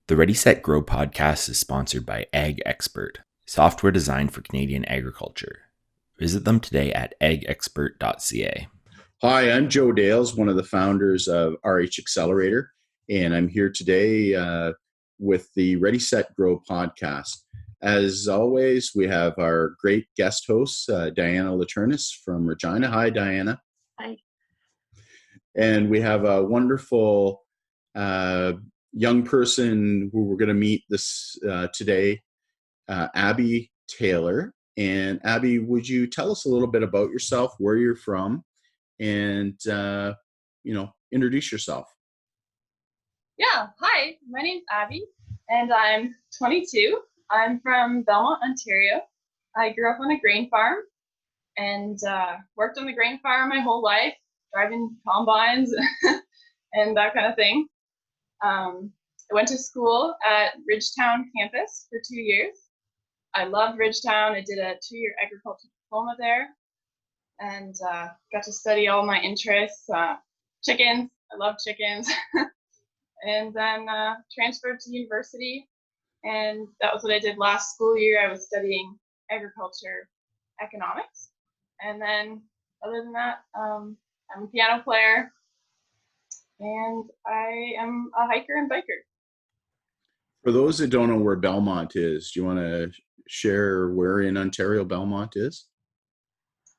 The Ready Set Grow podcast is sponsored by Ag Expert, software designed for Canadian agriculture. Visit them today at agexpert.ca. Hi, I'm Joe Dales, one of the founders of RH Accelerator, and I'm here today with the Ready Set Grow podcast. As always, we have our great guest host, Diana Laternis from Regina. Hi, Diana. Hi. And we have a wonderful young person who we're going to meet this today, Abbey Taylor. And Abbey, would you tell us a little bit about yourself, where you're from, and introduce yourself? Yeah, hi, my name's Abbey, and I'm 22. I'm from Belmont, Ontario. I grew up on a grain farm and worked on the grain farm my whole life, driving combines and that kind of thing. I went to school at Ridgetown campus for 2 years. I loved Ridgetown. I did a 2-year agriculture diploma there and got to study all my interests. Chickens, I love chickens. And then transferred to university, and that was what I did last school year. I was studying agriculture economics, and then other than that, I'm a piano player, and I am a hiker and biker. For those that don't know where Belmont is, do you want to share where in Ontario Belmont is?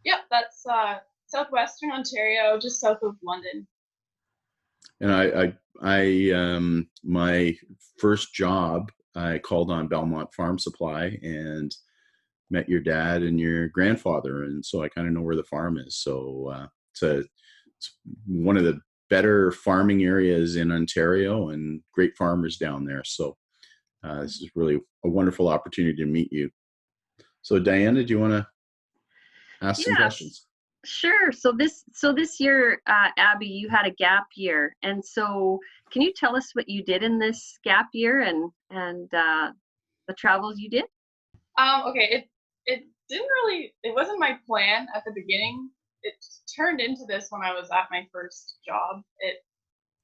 Yep, that's southwestern Ontario, just south of London. And my first job, I called on Belmont Farm Supply and met your dad and your grandfather, and so I kind of know where the farm is. So it's one of the better farming areas in Ontario, and great farmers down there. So this is really a wonderful opportunity to meet you. So Diana, do you want to ask some questions? Sure. So this year, Abbey, you had a gap year, and so can you tell us what you did in this gap year and the travels you did? Okay, it wasn't my plan at the beginning. It turned into this when I was at my first job. It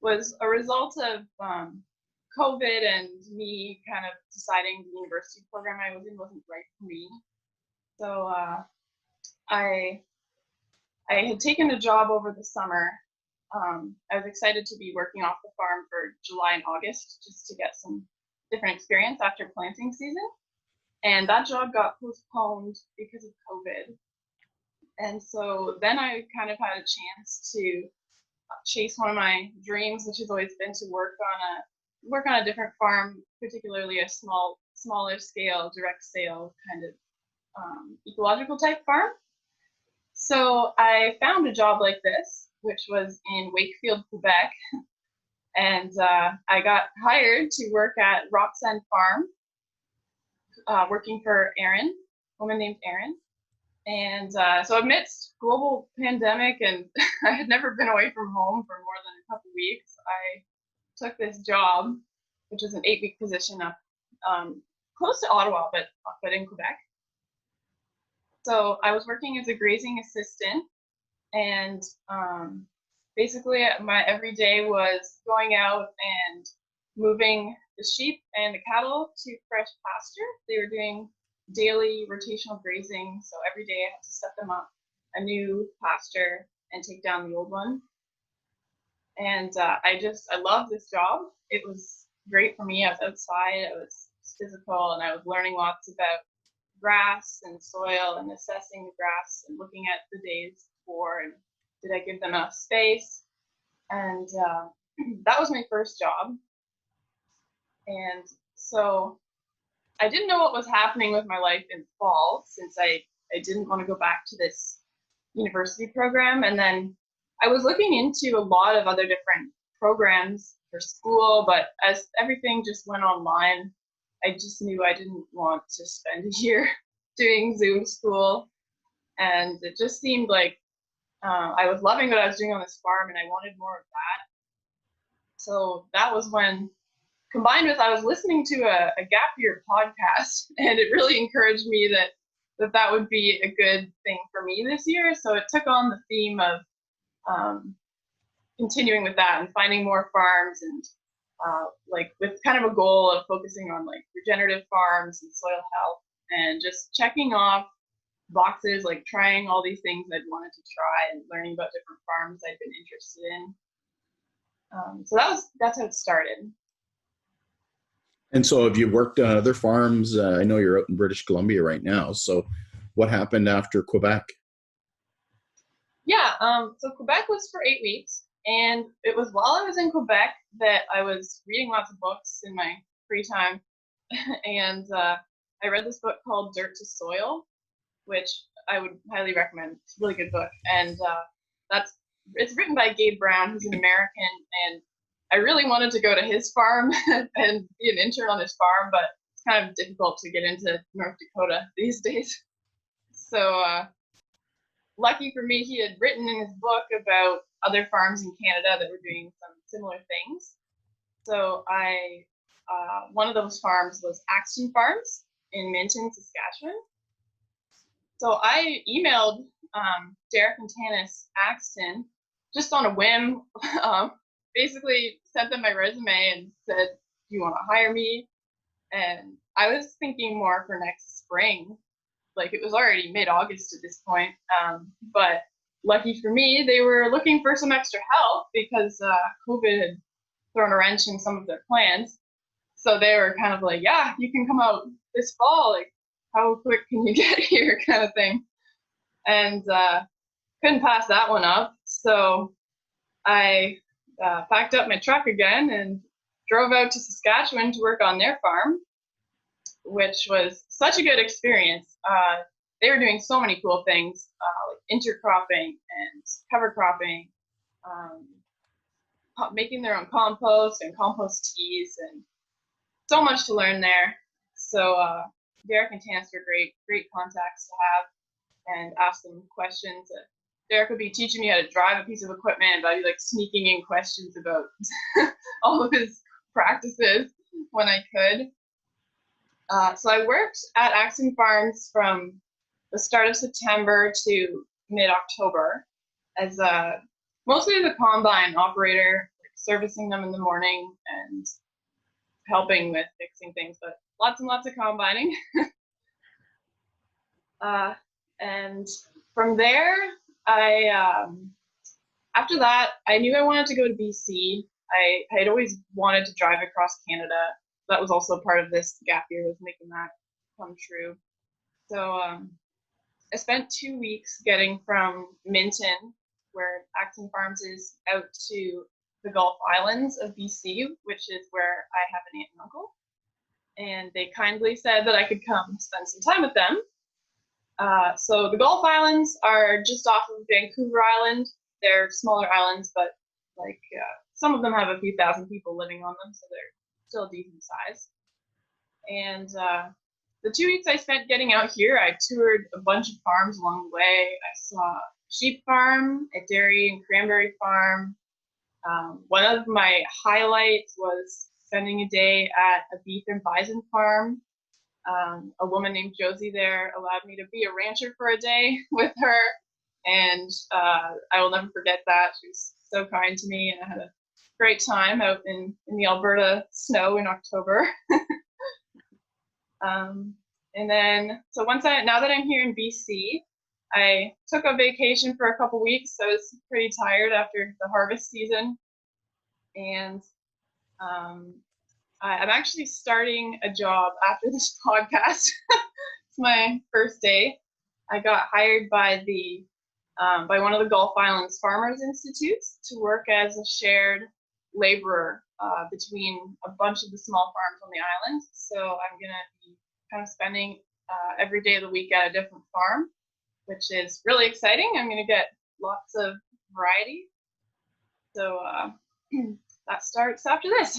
was a result of COVID and me kind of deciding the university program I was in wasn't right for me. So I had taken a job over the summer. I was excited to be working off the farm for July and August just to get some different experience after planting season. And that job got postponed because of COVID. And so then I kind of had a chance to chase one of my dreams, which has always been to work on a different farm, particularly a smaller scale, direct sale kind of ecological type farm. So I found a job like this, which was in Wakefield, Quebec, and I got hired to work at Roxanne Farm, working for Erin, a woman named Erin. And so amidst global pandemic, and I had never been away from home for more than a couple of weeks, I took this job, which was an 8-week position up close to Ottawa, but in Quebec. So I was working as a grazing assistant, and basically my every day was going out and moving the sheep and the cattle to fresh pasture. They were doing daily rotational grazing, so every day I had to set them up a new pasture and take down the old one. And I loved this job. It was great for me. I was outside, I was physical, and I was learning lots about grass and soil and assessing the grass and looking at the days before and did I give them enough space. And that was my first job. And so I didn't know what was happening with my life in fall, since I didn't want to go back to this university program. And then I was looking into a lot of other different programs for school, but as everything just went online, I just knew I didn't want to spend a year doing Zoom school. And it just seemed like I was loving what I was doing on this farm, and I wanted more of that. So that was when, combined with, I was listening to a gap year podcast, and it really encouraged me that would be a good thing for me this year. So it took on the theme of continuing with that and finding more farms and like with kind of a goal of focusing on like regenerative farms and soil health and just checking off boxes, like trying all these things I'd wanted to try and learning about different farms I'd been interested in. So that's how it started. And so have you worked on other farms? I know you're out in British Columbia right now. So what happened after Quebec? Yeah, so Quebec was for 8 weeks, and it was while I was in Quebec that I was reading lots of books in my free time, and I read this book called Dirt to Soil, which I would highly recommend. It's a really good book, and it's written by Gabe Brown, who's an American, and I really wanted to go to his farm and be an intern on his farm, but it's kind of difficult to get into North Dakota these days. So lucky for me, he had written in his book about other farms in Canada that were doing some similar things. So one of those farms was Axton Farms in Minton, Saskatchewan. So I emailed Derek and Tanis Axton just on a whim, basically sent them my resume and said, do you want to hire me? And I was thinking more for next spring. Like it was already mid-August at this point. But lucky for me, they were looking for some extra help because COVID had thrown a wrench in some of their plans. So they were kind of like, yeah, you can come out this fall. Like, how quick can you get here kind of thing. And couldn't pass that one up. So I packed up my truck again and drove out to Saskatchewan to work on their farm, which was such a good experience. They were doing so many cool things, like intercropping and cover cropping, making their own compost and compost teas, and so much to learn there. So Derek and Tanis were great contacts to have and ask them questions. Derek would be teaching me how to drive a piece of equipment, but I'd be like sneaking in questions about all of his practices when I could. So I worked at Axton Farms from the start of September to mid-October as mostly as a combine operator, like servicing them in the morning and helping with fixing things, but lots and lots of combining. And from there, after that, I knew I wanted to go to BC. I had always wanted to drive across Canada. That was also part of this gap year, was making that come true. So I spent 2 weeks getting from Minton, where Axton Farms is, out to the Gulf Islands of BC, which is where I have an aunt and uncle. And they kindly said that I could come spend some time with them. So the Gulf Islands are just off of Vancouver Island. They're smaller islands, but like some of them have a few thousand people living on them, so they're still decent size. And the 2 weeks I spent getting out here, I toured a bunch of farms along the way. I saw a sheep farm, a dairy and cranberry farm. One of my highlights was spending a day at a beef and bison farm. A woman named Josie there allowed me to be a rancher for a day with her, and I will never forget that. She was so kind to me, and I had a great time out in the Alberta snow in October. And then, so now that I'm here in BC, I took a vacation for a couple weeks. I was pretty tired after the harvest season, and I'm actually starting a job after this podcast. It's my first day. I got hired by by one of the Gulf Islands Farmers Institutes to work as a shared laborer between a bunch of the small farms on the island. So I'm gonna be kind of spending every day of the week at a different farm, which is really exciting. I'm gonna get lots of variety. So that starts after this.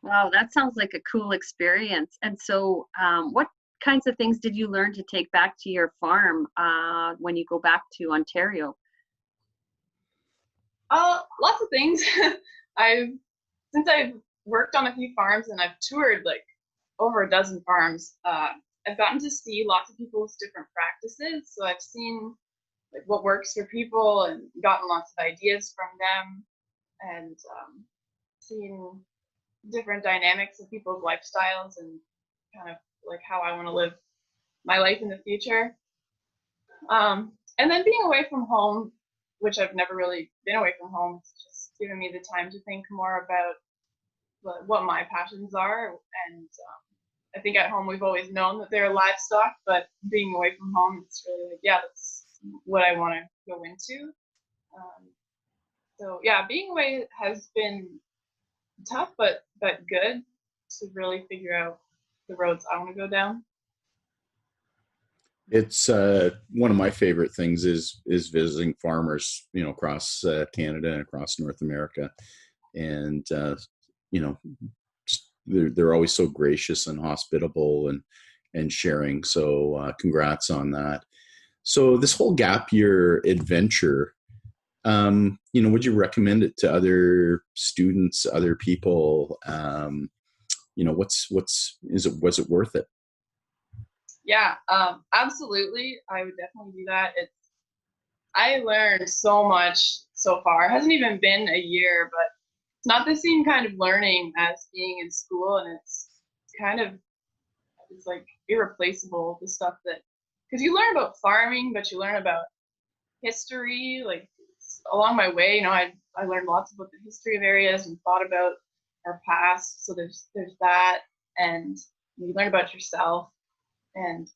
Wow, that sounds like a cool experience. And so what kinds of things did you learn to take back to your farm when you go back to Ontario? Lots of things. Since I've worked on a few farms and I've toured like over a dozen farms, I've gotten to see lots of people's different practices. So I've seen like what works for people and gotten lots of ideas from them. And seeing different dynamics of people's lifestyles and kind of like how I want to live my life in the future. And then being away from home, which I've never really been away from home, it's just given me the time to think more about what my passions are. And I think at home we've always known that they're livestock, but being away from home, it's really like, yeah, that's what I want to go into. So yeah, being away has been tough, but good to really figure out the roads I want to go down. It's one of my favorite things is visiting farmers, across Canada and across North America, and they're always so gracious and hospitable and sharing. So congrats on that. So this whole gap year adventure, would you recommend it to other students, other people? Was it worth it? Yeah, absolutely. I would definitely do that. I learned so much so far. It hasn't even been a year, but it's not the same kind of learning as being in school, and it's like irreplaceable. The stuff because you learn about farming, but you learn about history. Like along my way, I learned lots about the history of areas and thought about our past. So there's that, and you learn about yourself. And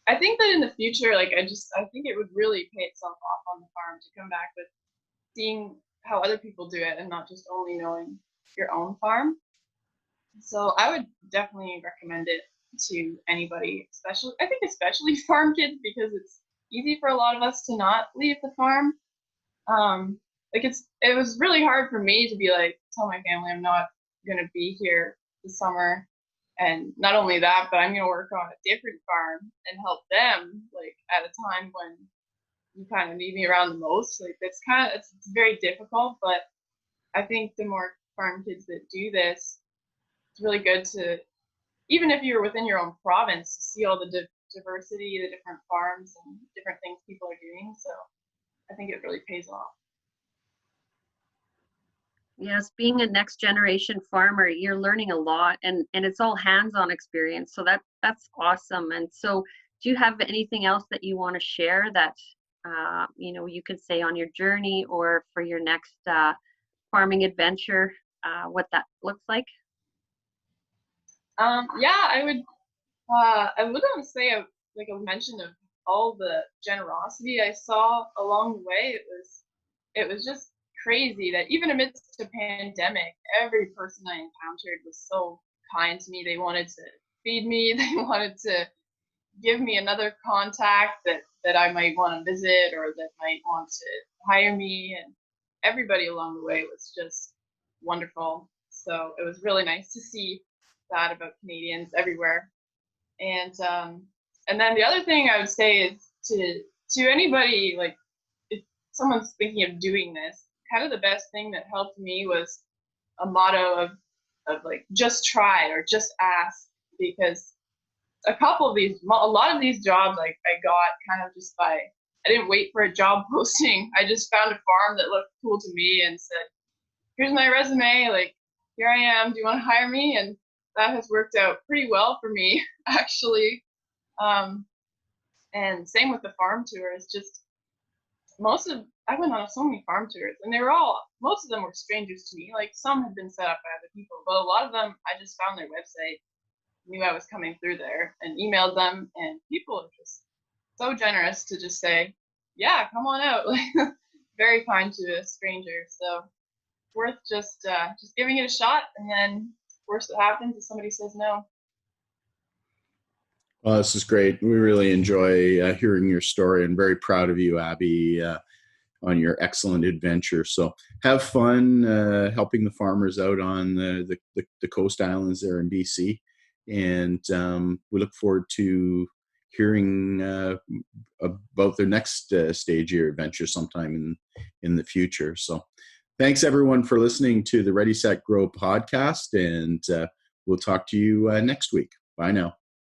I think that in the future, I think it would really pay itself off on the farm to come back with seeing how other people do it and not just only knowing your own farm. So I would definitely recommend it to anybody, especially farm kids, because it's easy for a lot of us to not leave the farm. It was really hard for me to be like, tell my family I'm not going to be here this summer. And not only that, but I'm going to work on a different farm and help them at a time when you kind of need me around the most. It's very difficult, but I think the more farm kids that do this, it's really good to, even if you're within your own province, to see all the diversity, the different farms and different things people are doing. So I think it really pays off. Yes, being a next generation farmer, you're learning a lot, and it's all hands-on experience. So that's awesome. And so do you have anything else that you want to share that you can say on your journey or for your next farming adventure, what that looks like? Yeah, I would want to say, like a mention of all the generosity I saw along the way. It was just crazy that even amidst the pandemic, every person I encountered was so kind to me. They wanted to feed me. They wanted to give me another contact that I might want to visit or that might want to hire me. And everybody along the way was just wonderful. So it was really nice to see that about Canadians everywhere. And then the other thing I would say is to anybody, like if someone's thinking of doing this, kind of the best thing that helped me was a motto of like just try or just ask, because a lot of these jobs I got kind of just I didn't wait for a job posting. I just found a farm that looked cool to me and said, here's my resume, like here I am, do you want to hire me? And that has worked out pretty well for me, actually. And same with the farm tours. Just I went on so many farm tours, and most of them were strangers to me. Like some had been set up by other people, but a lot of them I just found their website, knew I was coming through there, and emailed them. And people are just so generous to just say, yeah, come on out. Like very kind to a stranger. So worth just giving it a shot, and then worst that happens is somebody says no. Well, this is great. We really enjoy hearing your story, and very proud of you, Abbey, on your excellent adventure. So have fun helping the farmers out on the coast islands there in BC. And we look forward to hearing about their next stage of your adventure sometime in the future. So thanks, everyone, for listening to the Ready, Set, Grow podcast. And we'll talk to you next week. Bye now.